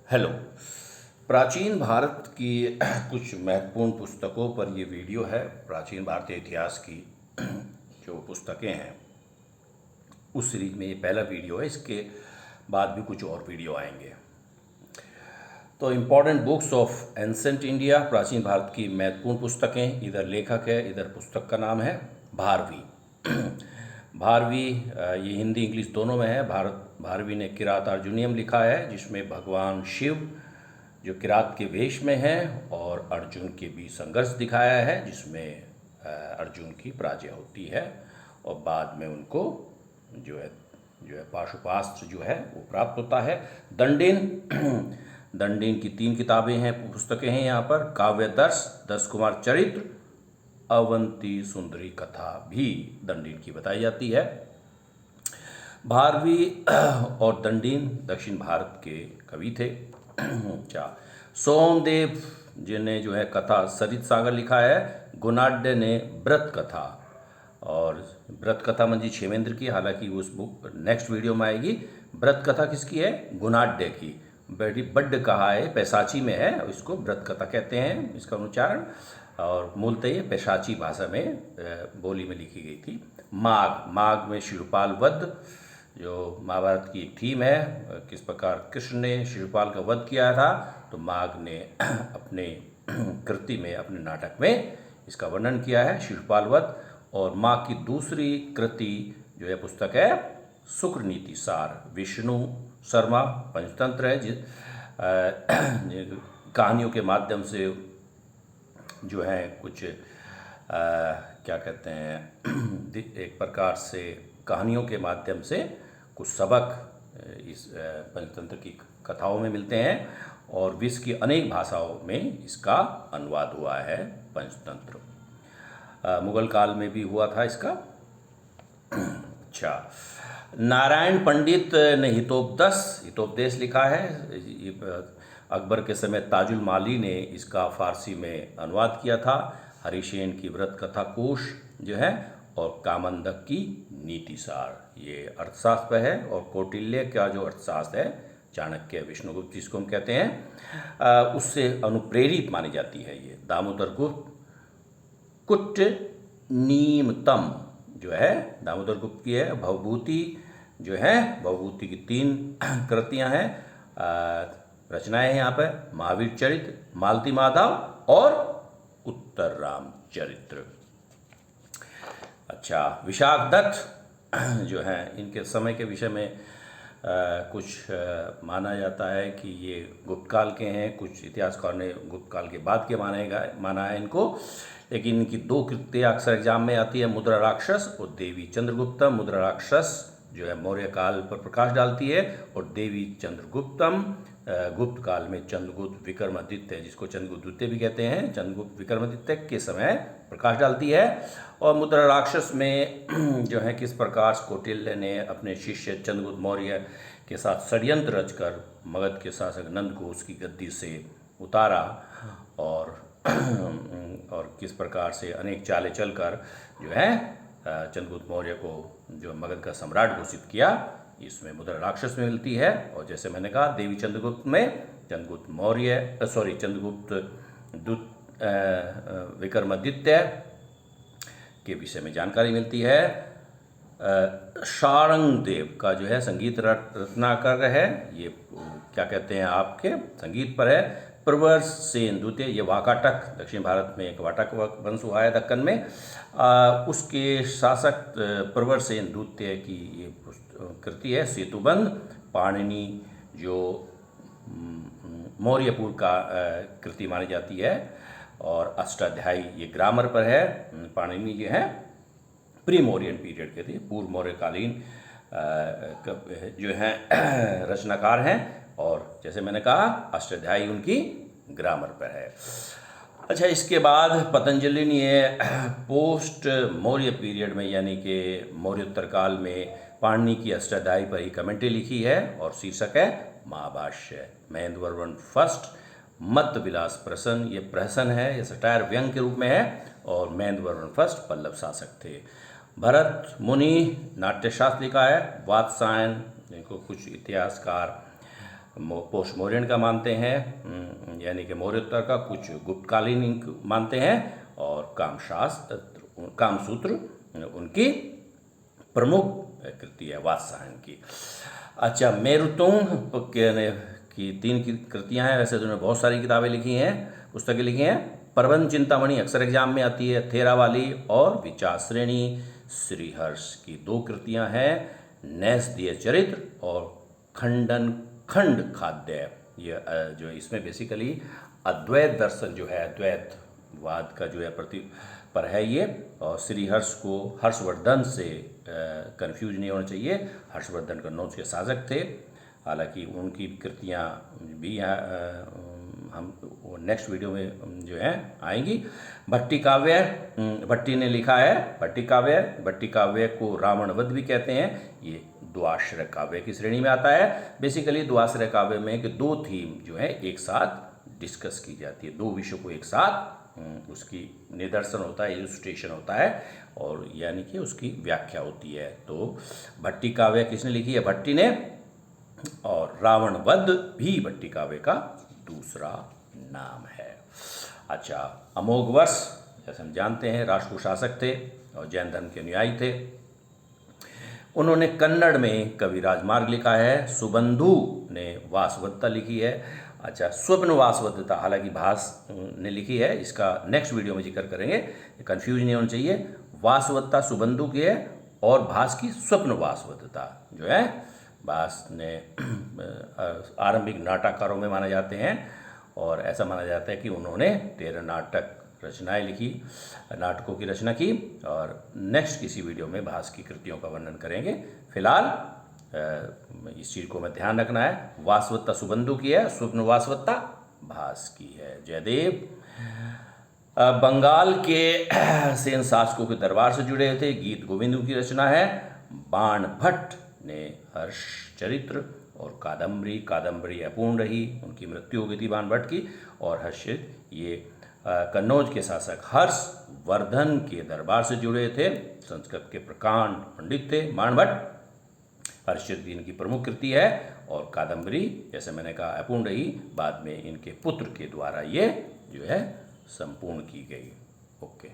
Hello. प्राचीन भारत की कुछ महत्वपूर्ण पुस्तकों पर ये वीडियो है। प्राचीन भारतीय इतिहास की जो पुस्तकें हैं उस सीरीज में ये पहला वीडियो है। इसके बाद भी कुछ और वीडियो आएंगे। तो important books of ancient India, प्राचीन भारत की महत्वपूर्ण पुस्तकें। इधर लेखक है, इधर पुस्तक का नाम है भारवी। भारवी ये हिंदी इंग्लिश दोनों में है। भारवी ने किरात अर्जुनियम लिखा है, जिसमें भगवान शिव जो किरात के वेश में हैं और अर्जुन के बीच संघर्ष दिखाया है, जिसमें अर्जुन की पराजय होती है और बाद में उनको जो है पाशुपास्त्र जो है वो प्राप्त होता है। दंडिन दंडिन की 3 किताबें हैं, पुस्तकें हैं यहाँ पर। काव्यदर्श, 10 कुमार चरित्र, अवंती सुंदरी कथा भी दंडिन की बताई जाती है। भारवी और दंडिन दक्षिण भारत के कवि थे। अच्छा, सोमदेव जिन्हें जो है कथा सरित सागर लिखा है। गुणाढ्य ने व्रत कथा, और व्रत कथा मंजी क्षेमेंद्र की, हालांकि उस बुक नेक्स्ट वीडियो में आएगी। व्रत कथा किसकी है? गुणाढ्य की। बड़ी बड्ड कहा है, पैसाची में है, इसको व्रत कथा कहते हैं इसका उच्चारण, और मूलतः ये पैशाची भाषा में बोली में लिखी गई थी। माघ में शिशुपाल वध, जो महाभारत की एक थीम है, किस प्रकार कृष्ण ने शिशुपाल का वध किया था, तो माघ ने अपने कृति में, अपने नाटक में इसका वर्णन किया है, शिशुपाल वध। और माघ की दूसरी कृति जो है पुस्तक है शुक्र नीति सार, विष्णु शर्मा पंचतंत्र है, कहानियों के माध्यम से जो है कुछ क्या कहते हैं, एक प्रकार से कहानियों के माध्यम से कुछ सबक इस पंचतंत्र की कथाओं में मिलते हैं, और विश्व की अनेक भाषाओं में इसका अनुवाद हुआ है पंचतंत्र। मुगल काल में भी हुआ था इसका। अच्छा, नारायण पंडित ने हितोपदेश लिखा है। अकबर के समय ताजुल माली ने इसका फारसी में अनुवाद किया था। हरिसेन की व्रत कथा कोश जो है, और कामंदक की नीतिसार ये अर्थशास्त्र है, और कौटिल्य का जो अर्थशास्त्र है, चाणक्य विष्णुगुप्त जिसको हम कहते हैं, उससे अनुप्रेरित मानी जाती है। ये दामोदर गुप्त कुट नीमतम जो है दामोदर गुप्त की है। भवभूति जो है, भवभूति की 3 कृतियां हैं, रचनाएं हैं यहाँ पर। महावीर चरित्र, मालती माधव और उत्तर राम चरित्र। अच्छा, विशाख दत्त जो हैं, इनके समय के विषय में कुछ माना जाता है कि ये गुप्त काल के हैं। कुछ इतिहासकार ने गुप्त काल के बाद के माना है इनको, लेकिन इनकी 2 कृतियाँ अक्सर एग्जाम में आती है, मुद्रा राक्षस और देवी चंद्रगुप्तम। मुद्रा राक्षस जो है मौर्य काल पर प्रकाश डालती है, और देवी चंद्रगुप्तम गुप्त काल में चंद्रगुप्त विक्रमादित्य, जिसको चंद्रगुप्त द्वितीय भी कहते हैं, चंद्रगुप्त विक्रमादित्य के समय प्रकाश डालती है। और मुद्रा राक्षस में जो है किस प्रकार कौटिल्य ने अपने शिष्य चंद्रगुप्त मौर्य के साथ षड्यंत्र रचकर मगध के शासक नंद को उसकी गद्दी से उतारा, और किस प्रकार से अनेक चालें चलकर जो है चंद्रगुप्त मौर्य को जो मगध का सम्राट घोषित किया, इसमें मुद्रा राक्षस में मिलती है। और जैसे मैंने कहा, देवी चंद्रगुप्त में चंद्रगुप्त विक्रमादित्य के विषय में जानकारी मिलती है। शारंगदेव का जो है संगीत रत्नाकर है, ये क्या कहते हैं आपके संगीत पर है। प्रवर सेन द्वितीय, ये वाकाटक, दक्षिण भारत में एक वाटक वंश हुआ है दक्कन में, उसके शासक प्रवर सेन द्वितीय की ये कृति है। सेतुबंध, पाणिनि जो मौर्यपुर का कृति मानी जाती है, और अष्टाध्यायी ये ग्रामर पर है। पाणिनि जो है प्री मौर्यन पीरियड के थे, पूर्व मौर्यकालीन जो है रचनाकार हैं, और जैसे मैंने कहा अष्टाध्यायी उनकी ग्रामर पर है। अच्छा, इसके बाद पतंजलि ने पोस्ट मौर्य पीरियड में, यानी कि मौर्योत्तर काल में, पाणिनि की अष्टाध्यायी पर ही कमेंट्री लिखी है, और शीर्षक है महाभाष्य। महेंद्र वर्मन फर्स्ट मत विलास प्रसन्न, ये प्रहसन है, ये सटायर व्यंग के रूप में है, और महेंद्र वर्मन फर्स्ट पल्लव शासक थे। भरत मुनि नाट्यशास्त्र लिखा है। वात्सायन, जिनको कुछ इतिहासकार पोस्ट मौर्यन का मानते हैं, यानी कि मौर्योत्तर का, कुछ गुप्तकालीन मानते हैं, और कामसूत्र उनकी प्रमुख कृति है वात्सायन की। अच्छा, मेरुतुंग की 3 कृतियाँ हैं। वैसे तो उन्होंने बहुत सारी किताबें लिखी हैं, पुस्तकें लिखी हैं। प्रबंध चिंतामणि अक्सर एग्जाम में आती है, थेरावाली और विचार श्रेणी। श्रीहर्ष की 2 कृतियाँ हैं, नैषधीय चरित्र और खंड खाद्य। ये जो इसमें बेसिकली अद्वैत दर्शन जो है, अद्वैतवाद का जो है पर है ये। और श्रीहर्ष को हर्षवर्धन से कंफ्यूज नहीं होना चाहिए। हर्षवर्धन कन्नौज के शासक थे। हालांकि उनकी कृतियाँ भी हम नेक्स्ट वीडियो में जो है आएंगी। भट्टी काव्य, भट्टी ने लिखा है भट्टी काव्य को रावण वध भी कहते हैं। ये द्वाश्रय काव्य की श्रेणी में आता है। बेसिकली द्वाश्रय काव्य में कि 2 थीम जो है एक साथ डिस्कस की जाती है, 2 विषयों को एक साथ उसकी निदर्शन होता है, इलस्ट्रेशन होता है, और यानी कि उसकी व्याख्या होती है। तो भट्टी काव्य किसने लिखी है? भट्टी ने। और रावण वध भी भट्टी काव्य का दूसरा नाम है। अच्छा, अमोघ वर्ष, जैसे हम जानते हैं, राष्ट्र शासक थे और जैन धर्म के अनुयायी थे। उन्होंने कन्नड़ में कवि राजमार्ग लिखा है। सुबंधु ने वासवदत्ता लिखी है। अच्छा, स्वप्न वासवदत्ता हालांकि भास ने लिखी है, इसका नेक्स्ट वीडियो में जिक्र करेंगे, कंफ्यूज नहीं होना चाहिए। वासवदत्ता सुबंधु की है और भास की स्वप्न वासवदत्ता जो है। भास ने आरंभिक नाटककारों में माने जाते हैं और ऐसा माना जाता है कि उन्होंने 13 रचनाएं लिखी, नाटकों की रचना की। और नेक्स्ट किसी वीडियो में भास की कृतियों का वर्णन करेंगे। फिलहाल इस चीज़ को हमें ध्यान रखना है, वासवदत्ता सुबंधु की है, स्वप्न वासवदत्ता भास की है। जयदेव बंगाल के सेन शासकों के दरबार से जुड़े थे, गीत गोविंद की रचना है। बाण भट्ट ने हर्ष चरित्र और कादम्बरी अपूर्ण रही, उनकी मृत्यु हो गई थी बाण भट्ट की। और हर्षित ये कन्नौज के शासक हर्षवर्धन के दरबार से जुड़े थे, संस्कृत के प्रकांड पंडित थे बाण भट्ट। हर्षित इनकी प्रमुख कृति है और कादम्बरी जैसे मैंने कहा अपूर्ण रही, बाद में इनके पुत्र के द्वारा ये जो है संपूर्ण की गई। ओके।